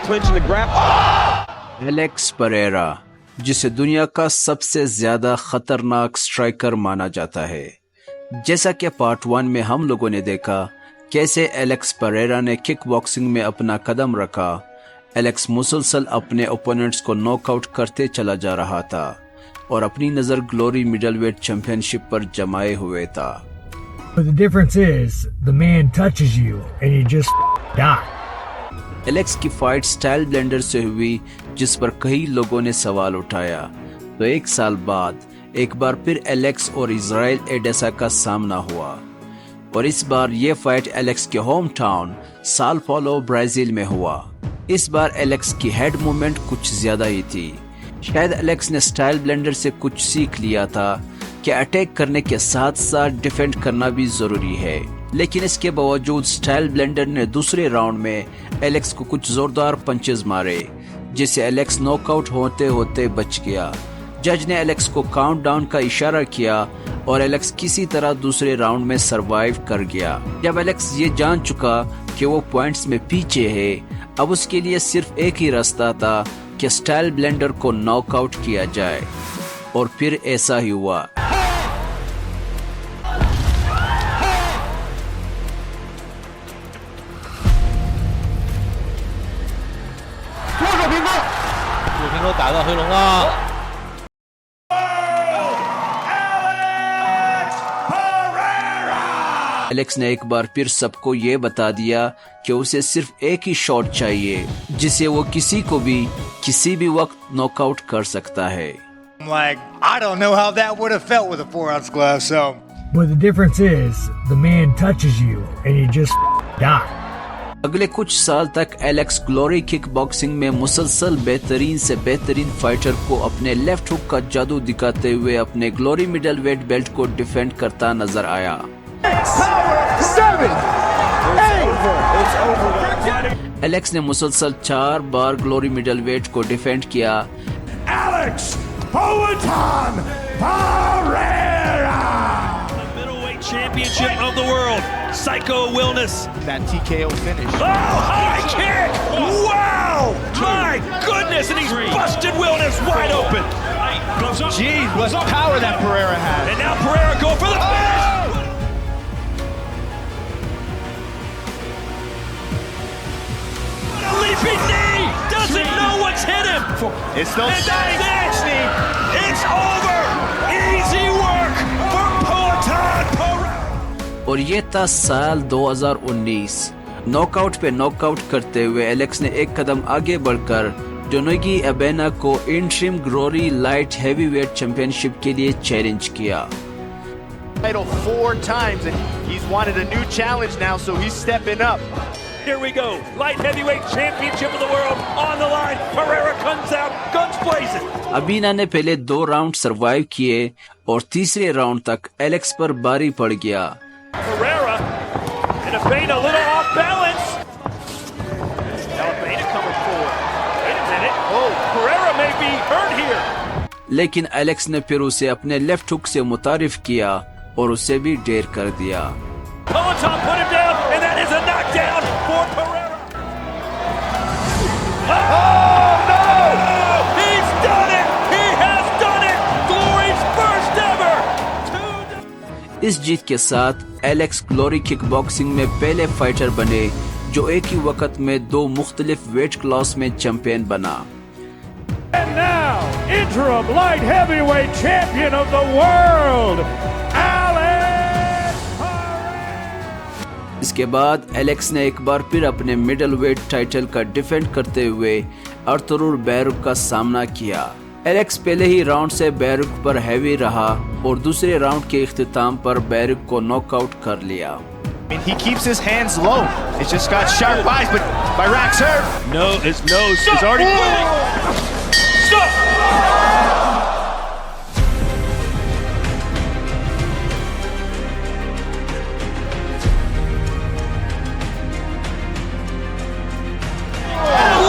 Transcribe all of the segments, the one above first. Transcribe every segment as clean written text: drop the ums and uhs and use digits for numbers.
clinching the grab. Alex Pereira, जिसे दुनिया का सबसे ज्यादा खतरनाक स्ट्राइकर माना जाता है। जैसा कि पार्ट 1 में हम लोगों ने देखा कैसे एलेक्स परेरा ने किक बॉक्सिंग में अपना कदम रखा, एलेक्स मुसलसल अपने ओपोनेंट्स को नॉकआउट करते चला जा रहा था और अपनी नजर ग्लोरी मिडलवेट चैंपियनशिप पर जमाए हुए था। But the difference is, the man touches you and you just die. Alex की फाइट स्टाइल ब्लेंडर से हुई, जिस पर कई लोगों ने सवाल उठाया। तो 1 साल बाद एक बार फिर एलेक्स और इजराइल एडेसा का सामना हुआ और इस बार ये फाइट एलेक्स के होम टाउन साल पौलो ब्राजील में हुआ। इस बार एलेक्स की हेड मूवमेंट कुछ ज्यादा ही थी। शायद एलेक्स ने स्टाइल ब्लेंडर से कुछ सीख लिया था कि अटैक करने के साथ साथ डिफेंड करना भी जरूरी है, लेकिन इसके बावजूद स्टाइल ब्लेंडर ने दूसरे राउंड में एलेक्स को कुछ जोरदार पंचेस मारे, जिससे एलेक्स नॉकआउट होते होते बच गया। जज ने एलेक्स को काउंटडाउन का इशारा किया और एलेक्स किसी तरह दूसरे राउंड में सरवाइव कर गया। जब एलेक्स ये जान चुका कि वो पॉइंट्स में पीछे है, अब उसके लिए सिर्फ एक ही रास्ता था कि स्टाइल ब्लेंडर को नॉकआउट किया जाए, और फिर ऐसा ही हुआ। एलेक्स ने एक बार फिर सबको ये बता दिया कि उसे सिर्फ एक ही शॉट चाहिए, जिसे वो किसी को भी किसी भी वक्त नॉकआउट कर सकता है। I don't know how that would have felt with a 4-ounce glove, so. But the difference is, the man touches you and you just die. अगले कुछ साल तक एलेक्स ग्लोरी किक बॉक्सिंग में मुसलसल बेहतरीन से बेहतरीन फाइटर को अपने लेफ्ट हुक का जादू दिखाते हुए अपने ग्लोरी मिडलवेट बेल्ट को डिफेंड करता नजर आया। 7, 8. एलेक्स ने मुसलसल 4 बार ग्लोरी मिडलवेट को डिफेंड किया। Alex Poatan Pereira, the middleweight championship of the world. Psycho Wilness. that TKO finish. Oh, high kick! Wow! My goodness, and he's busted Wilness wide open. Goes up. Jeez, what power that Pereira has. And now Pereira go for the finish. A leaping knee! Doesn't know what's hit him. It's still And that's it! It's over! Easy work for Poatan Pereira. और ये था साल 2019। Knockout पे knockout करते हुए Alex ने एक कदम आगे बढ़कर जोनोगी एबेना को interim glory light heavyweight championship के लिए चैलेंज किया। Title 4 times and he's wanted a new challenge now, so he's stepping up. Here we go. Light heavyweight championship of the world on the line. Pereira comes out, guns blazing. अबीना ने पहले 2 round survive किए और तीसरे round तक Alex पर भारी पड़ गया। Pereira and Abena a little off balance. Now Abena coming forward. Wait a minute. Oh, Pereira may be hurt here. लेकिन एलेक्स ने फिर उसे अपने लेफ्ट हुक से मुतारिफ किया और उसे भी ढेर कर दिया। Peloton put him down, and that is a knockdown for Pereira. Oh, no! He's done it! He has done it! Glory's first ever! इस जीत के साथ एलेक्स ग्लोरी किक बॉक्सिंग में पहले फाइटर बने जो एक ही वक्त में 2 मुख्तलिफ वेट क्लास में चैंपियन बना। And now, interim light heavyweight champion of the world, Alex Pereira. इसके बाद एलेक्स ने एक बार फिर अपने मिडल वेट टाइटल का डिफेंड करते हुए अर्थुर बैरुक का सामना किया। एलेक्स पहले ही राउंड से बैरुक पर हैवी रहा और दूसरे राउंड के इख्तिताम पर बैरुक को नॉकआउट कर लिया। I mean, he keeps his hands low. It's just got sharp eyes, but Bayrak's hurt. No, his nose is already bleeding. Stop!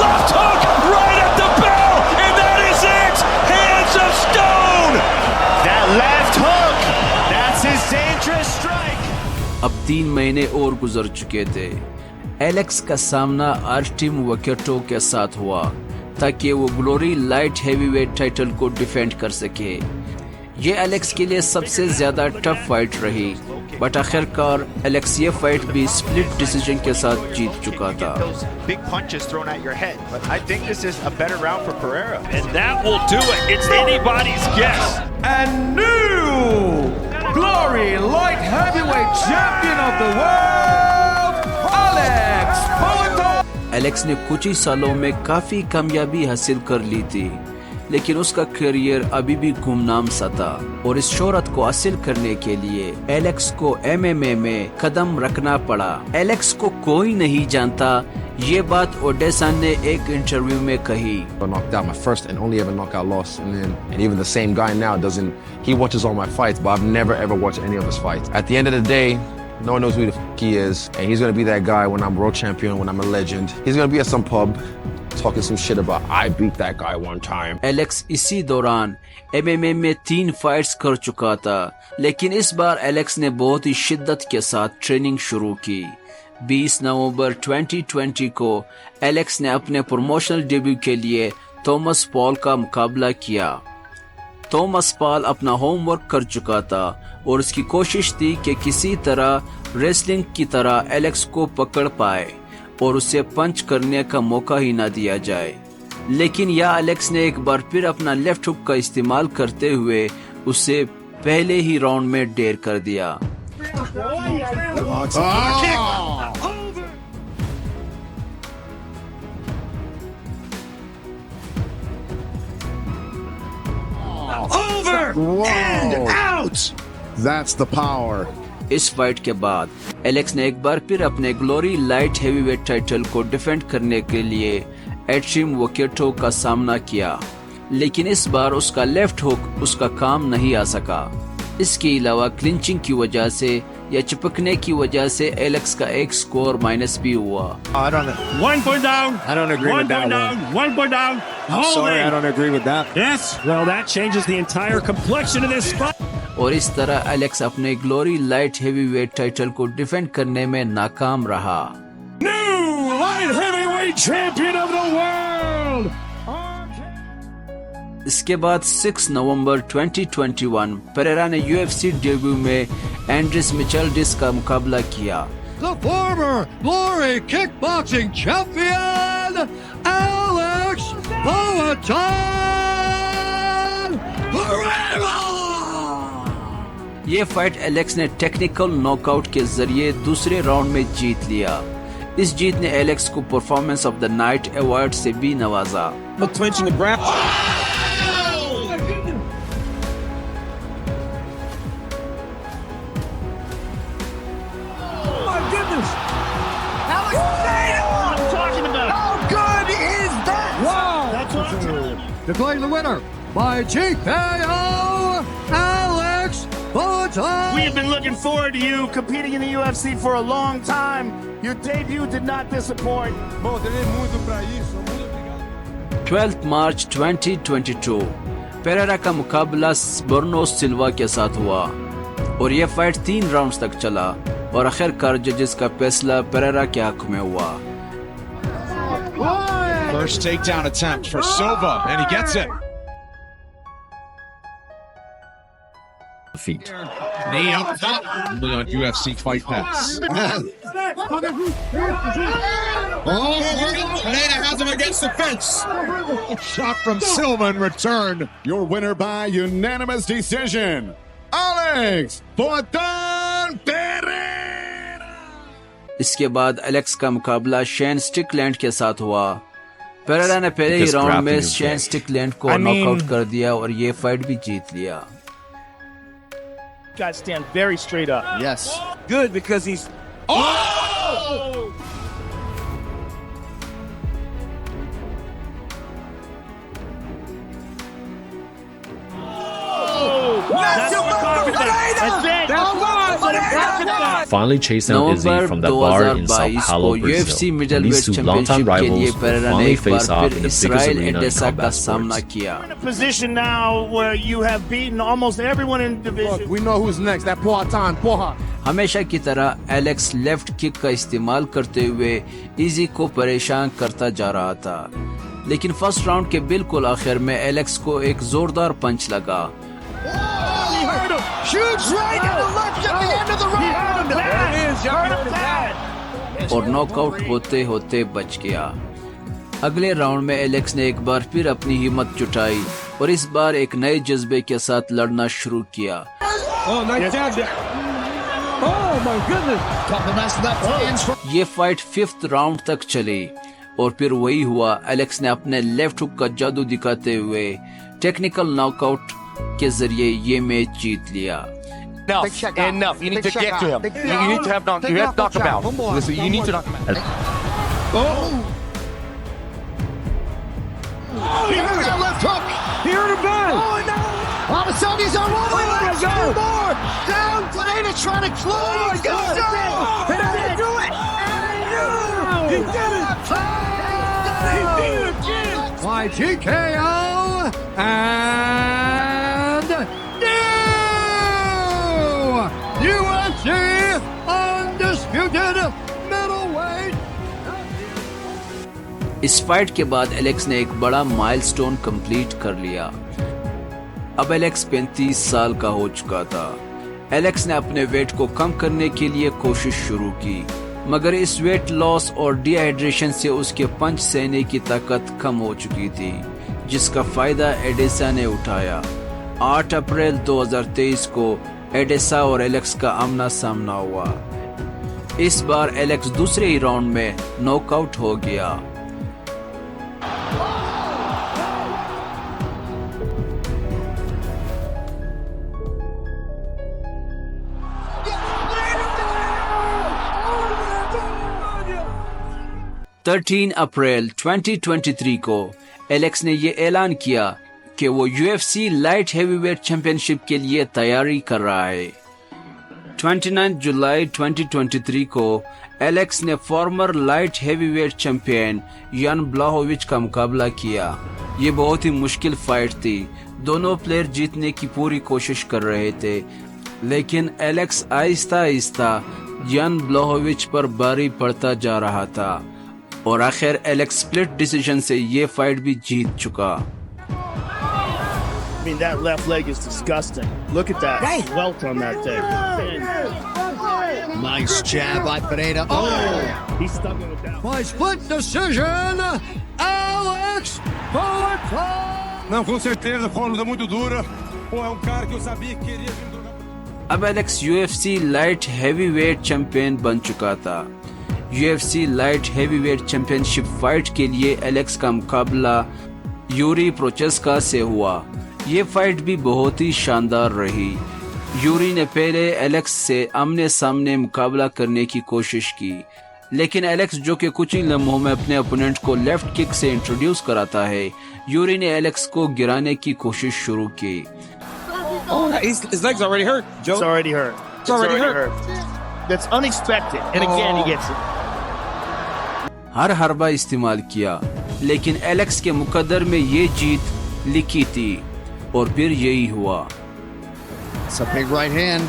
Left hook right at the bell, and that is it. Hands of stone. That left hook, that's his dangerous strike. अब 3 महीने और गुजर चुके थे। Alex का सामना आर्टिम वकेटो के साथ हुआ ताकि वो ग्लोरी लाइट हेवीवेट टाइटल को डिफेंड कर सके। ये एलेक्स के लिए सबसे ज्यादा टफ फाइट रही, बट आखिरकार एलेक्स ये फाइट भी स्प्लिट डिसीजन के साथ जीत चुका था। Big punches thrown at your head, but I think this is a better round for Pereira. And that will do it. It's anybody's guess. And new Glory Light Heavyweight Champion of the World, Alex Poeto. Alex ने कुछ ही सालों में काफी कामयाबी हासिल कर ली थी, लेकिन उसका करियर अभी भी गुमनाम सा था और इस शोहरत को हासिल करने के लिए एलेक्स को एमएमए में कदम रखना पड़ा। एलेक्स को कोई नहीं जानता, ये बात ओडेसा ने एक इंटरव्यू में कही। Knocked out my first and only ever knockout loss, and even the same guy now he watches all my fights, but I've never ever watched any of his fights. At the end of the day, no one knows who the f he is, and he's gonna be that guy when I'm world champion, when I'm a legend. He's gonna be at some pub talking some shit about I beat that guy one time. Alex इसी दौरान MMA में 3 fights कर चुका था, लेकिन इस बार Alex ने बहुत ही शिद्दत के साथ ट्रेनिंग शुरू की। 20 नवंबर 2020 को एलेक्स ने अपने प्रमोशनल डेब्यू के लिए थॉमस पॉल का मुकाबला किया। थॉमस पॉल अपना होमवर्क कर चुका था और उसकी कोशिश थी कि किसी तरह रेसलिंग की तरह एलेक्स को पकड़ पाए और उसे पंच करने का मौका ही ना दिया जाए, लेकिन यह एलेक्स ने एक बार फिर अपना लेफ्ट हुक का इस्तेमाल करते हुए उसे पहले ही राउंड में ढेर कर दिया। Whoa. And out. That's the power. इस फाइट के बाद एलेक्स ने एक बार फिर अपने ग्लोरी लाइट हेवीवेट टाइटल को डिफेंड करने के लिए आर्टिम वकेटो का सामना किया, लेकिन इस बार उसका लेफ्ट हुक उसका काम नहीं आ सका। इसके अलावा क्लिंचिंग की वजह से या चिपकने की वजह से एलेक्स का एक स्कोर माइनस भी हुआ। One point down. I don't agree with that one. 1 point down. Sorry, I don't agree with that. Yes. Well, that changes the entire complexion of this fight. और इस तरह एलेक्स अपने glory light heavyweight title को defend करने में नाकाम रहा। New light heavyweight champion of the world. इसके बाद 6 नवंबर 2021 पेरेरा ने यूएफसी डेब्यू में एंड्रिस मिचेल्डिस का मुकाबला किया। The former Glory Kickboxing Champion, Alex Poeto Pereira! ये फाइट एलेक्स ने टेक्निकल नॉकआउट के जरिए दूसरे राउंड में जीत लिया। इस जीत ने एलेक्स को performance of the night award से भी नवाजा। Clinching the ground. Declaring the winner by TKO, Alex Poeto. We have been looking forward to you competing in the UFC for a long time. Your debut did not disappoint. 12 मार्च 2022 पेरेरा का मुकाबला बर्नो सिल्वा के साथ हुआ और यह फाइट 3 राउंड्स तक चला और आखिरकार जजेस का फैसला पेरेरा के हक में हुआ। First takedown attempt for Silva, and he gets it. Feet. Knee up top. Only on UFC Fight Pass. Pineda has him against the fence. Shot from Silva in return. Your winner by unanimous decision, Alex Poeto Pereira. इसके बाद Alex का मुकाबला Shane Stickland के साथ हुआ। पेरेरा ने पहले ही round में शेन स्टिकलैंड को नॉकआउट कर दिया और ये फाइट भी जीत लिया। Guys stand very straight up. Yes. Good because he's. Oh! That's what conquered that. That's it. finally chased down Izzy November from that bar in Sao 2022 Paulo, को UFC Brazil. Middleweight These two longtime championship के लिए rivals will Pereira ने finally एक बार face off फिर in the biggest Israel arena in Edessa का combat सामना sports. किया। In a position now where you have beaten almost everyone in the division. Look, we know who's next. That Poatan, Poha. हमेशा की तरह Alex left kick का इस्तेमाल करते हुए इजी को परेशान करता जा रहा था, लेकिन फर्स्ट राउंड के बिल्कुल आखिर में एलेक्स को एक जोरदार पंच लगा और नॉकआउट होते होते बच गया। अगले राउंड में एलेक्स ने एक बार फिर अपनी हिम्मत जुटाई और इस बार एक नए जज्बे के साथ लड़ना शुरू किया। ये फाइट 5th राउंड तक चली और फिर वही हुआ। एलेक्स ने अपने लेफ्ट हुक का जादू दिखाते हुए टेक्निकल नॉकआउट के जरिए ये मैच जीत लिया। Enough. You need to get to him. You need to have knock him out. Listen, you need to knock him out. Here's that left hook. Here to bed. Oh, no. Adesanya's on one way. Let's go. More. Down. Pineda trying to close. Go. And they do it. He did it. He did it again. By TKO. And new UFC undisputed middleweight. इस fight के बाद Alex ने एक बड़ा milestone complete कर लिया। अब Alex 35 साल का हो चुका था। एलेक्स ने अपने वेट को कम करने के लिए कोशिश शुरू की, मगर इस वेट लॉस और डिहाइड्रेशन से उसके पंच सहने की ताकत कम हो चुकी थी, जिसका फायदा एडेसा ने उठाया। 8 अप्रैल 2023 को एडेसा और एलेक्स का आमना सामना हुआ। इस बार एलेक्स दूसरे ही राउंड में नॉकआउट हो गया। अप्रैल 2023 को एलेक्स ने ये ऐलान किया कि वो UFC लाइट हेवीवेट चैंपियनशिप के लिए तैयारी कर रहा है। 29 जुलाई 2023 को एलेक्स ने फॉर्मर लाइट हेवीवेट चैंपियन यान ब्लाहोविच का मुकाबला किया। ये बहुत ही मुश्किल फाइट थी। दोनों प्लेयर जीतने की पूरी कोशिश कर रहे थे, लेकिन एलेक्स आहिस्ता आहिस्ता यान ब्लाहोविच पर भारी पड़ता जा रहा था और आखिर एलेक्स स्प्लिट डिसीजन से ये फाइट भी जीत चुका। I mean, that left leg is disgusting. Look at that welt on that thing. Nice jab by Pineda. Oh! He's stuck with that. By split decision, Alex Poatan. Não, com certeza, foi uma luta muito dura. Pô, é cara que eu sabia que queria vir jogar. अब Alex UFC light heavyweight champion बन चुका था। UFC light heavyweight championship fight के लिए Alex का मुकाबला Yuri प्रोचेस्का से हुआ। ये फाइट भी बहुत ही शानदार रही। यूरी ने पहले एलेक्स से आमने सामने मुकाबला करने की कोशिश की, लेकिन एलेक्स जो कि कुछ ही लम्हों में अपने ओपोनेंट को लेफ्ट किक से इंट्रोड्यूस कराता है, यूरी ने एलेक्स को गिराने की कोशिश शुरू की। His leg's already hurt, Joe. It's already hurt. It's already hurt. That's unexpected. And again, he gets it. हर हरबा इस्तेमाल किया, लेकिन एलेक्स के मुकद्दर में ये जीत लिखी थी और फिर यही हुआ। It's a big right hand.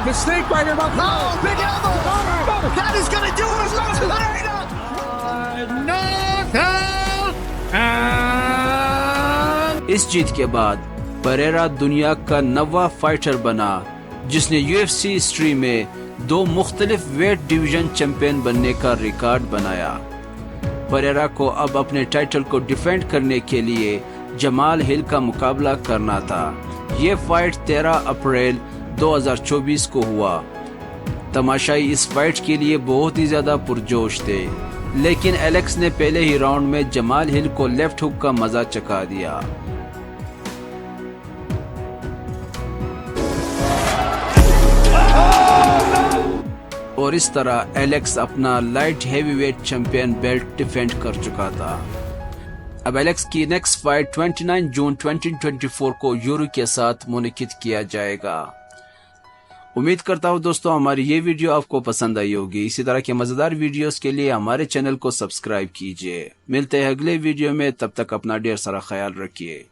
Mistake right here, Oh, big elbow. That is going to do it. Knockout. And इस जीत के बाद परेरा दुनिया का 9वां फाइटर बना जिसने UFC हिस्ट्री में 2 मुख्तलिफ वेट डिवीजन चैंपियन बनने का रिकॉर्ड बनाया। परेरा को अब अपने टाइटल को डिफेंड करने के लिए जमाल हिल का मुकाबला करना था। ये फाइट 13 अप्रैल 2024 को हुआ। तमाशाई इस फाइट के लिए बहुत ही ज्यादा पुरजोश थे, लेकिन एलेक्स ने पहले ही राउंड में जमाल हिल को लेफ्ट हुक का मजा चखा दिया। और इस तरह एलेक्स अपना light heavyweight champion belt defend कर चुका था। अब एलेक्स की नेक्स्ट फाइट 29 जून 2024 को यूरी के साथ मुनकिद किया जाएगा। उम्मीद करता हूँ दोस्तों हमारी ये वीडियो आपको पसंद आई होगी। इसी तरह के मजेदार वीडियोस के लिए हमारे चैनल को सब्सक्राइब कीजिए। मिलते हैं अगले वीडियो में, तब तक अपना ढेर सारा ख्याल रखिए।